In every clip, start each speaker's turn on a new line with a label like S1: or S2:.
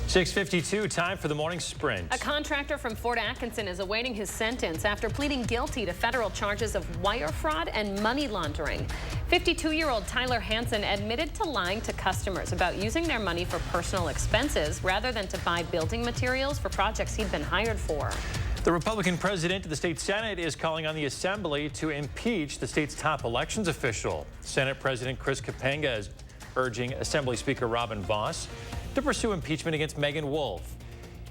S1: 6:52, time for the morning sprint.
S2: A contractor from Fort Atkinson is awaiting his sentence after pleading guilty to federal charges of wire fraud and money laundering. 52-year-old Tyler Hansen admitted to lying to customers about using their money for personal expenses rather than to buy building materials for projects he'd been hired for.
S1: The Republican president of the state Senate is calling on the Assembly to impeach the state's top elections official. Senate President Chris Kapenga is urging Assembly Speaker Robin Vos to pursue impeachment against Megan Wolf.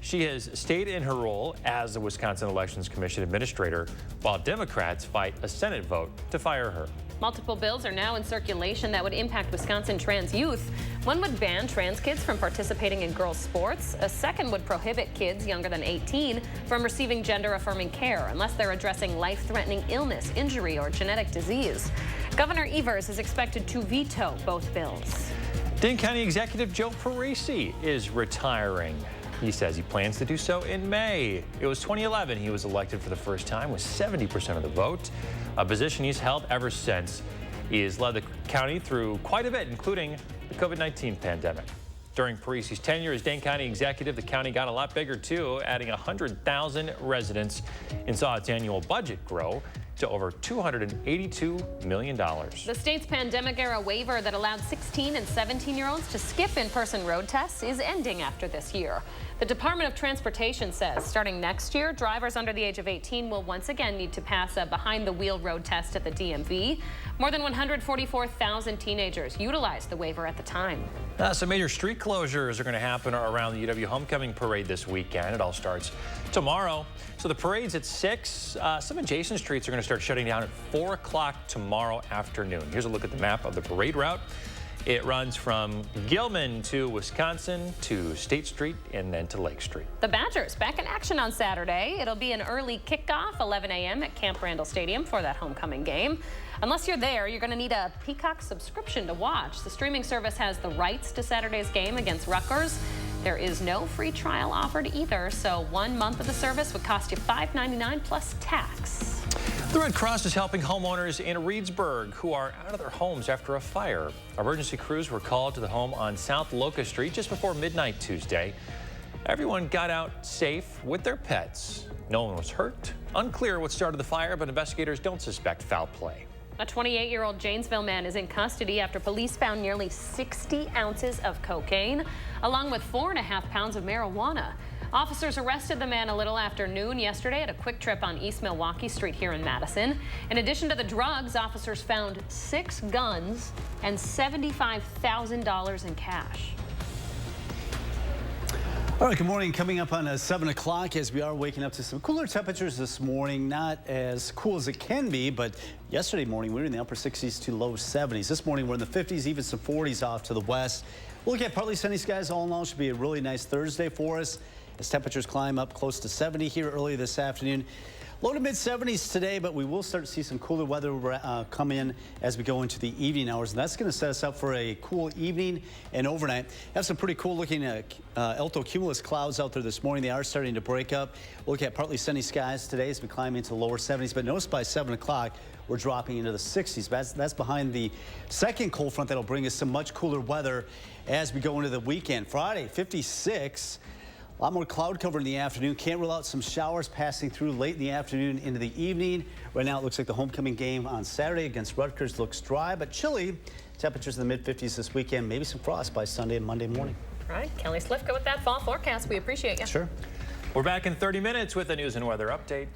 S1: She has stayed in her role as the Wisconsin Elections Commission administrator, while Democrats fight a Senate vote to fire her.
S2: Multiple bills are now in circulation that would impact Wisconsin trans youth. One would ban trans kids from participating in girls' sports. A second would prohibit kids younger than 18 from receiving gender-affirming care unless they're addressing life-threatening illness, injury, or genetic disease. Governor Evers is expected to veto both bills.
S1: Dane County Executive Joe Parisi is retiring. He says he plans to do so in May. It was 2011 he was elected for the first time with 70% of the vote, a position he's held ever since. He has led the county through quite a bit, including the COVID-19 pandemic. During Parisi's tenure as Dane County Executive, the county got a lot bigger too, adding 100,000 residents and saw its annual budget grow to over $282 million.
S2: The state's pandemic-era waiver that allowed 16 and 17-year-olds to skip in-person road tests is ending after this year. The Department of Transportation says starting next year, drivers under the age of 18 will once again need to pass a behind-the-wheel road test at the DMV. More than 144,000 teenagers utilized the waiver at the time.
S1: Some major street closures are going to happen around the UW Homecoming Parade this weekend. It all starts tomorrow. So the parade's at 6. Some adjacent streets are going to start shutting down at 4 o'clock tomorrow afternoon. Here's a look at the map of the parade route. It runs from Gilman to Wisconsin to State Street and then to Lake Street.
S2: The Badgers back in action on Saturday. It'll be an early kickoff, 11 a.m. at Camp Randall Stadium for that homecoming game. Unless you're there, you're going to need a Peacock subscription to watch. The streaming service has the rights to Saturday's game against Rutgers. There is no free trial offered either, so 1 month of the service would cost you $5.99 plus tax.
S1: The Red Cross is helping homeowners in Reedsburg who are out of their homes after a fire. Emergency crews were called to the home on South Locust Street just before midnight Tuesday. Everyone got out safe with their pets. No one was hurt. Unclear what started the fire, but investigators don't suspect foul play.
S2: A 28-year-old Janesville man is in custody after police found nearly 60 ounces of cocaine, along with 4.5 pounds of marijuana. Officers arrested the man a little after noon yesterday at a Quick Trip on East Milwaukee Street here in Madison. In addition to the drugs, officers found 6 guns and $75,000 in cash.
S3: All right, good morning. Coming up on 7 o'clock as we are waking up to some cooler temperatures this morning. Not as cool as it can be, but yesterday morning we were in the upper 60s to low 70s. This morning we're in the 50s, even some 40s off to the west. We'll look at partly sunny skies. All in all, should be a really nice Thursday for us as temperatures climb up close to 70 here early this afternoon. Low to mid 70s today, but we will start to see some cooler weather come in as we go into the evening hours, and that's going to set us up for a cool evening and overnight. Have some pretty cool looking alto cumulus clouds out there this morning. They are starting to break up. We'll look at partly sunny skies today as we climb into the lower 70s, but notice by 7 o'clock we're dropping into the 60s. That's behind the second cold front that'll bring us some much cooler weather as we go into the weekend. Friday, 56. A lot more cloud cover in the afternoon. Can't rule out some showers passing through late in the afternoon into the evening. Right now it looks like the homecoming game on Saturday against Rutgers looks dry but chilly. Temperatures in the mid-50s this weekend. Maybe some frost by Sunday and Monday morning.
S2: All right, Kelly Slifka with that fall forecast. We appreciate you.
S3: Sure.
S1: We're back in 30 minutes with a news and weather update.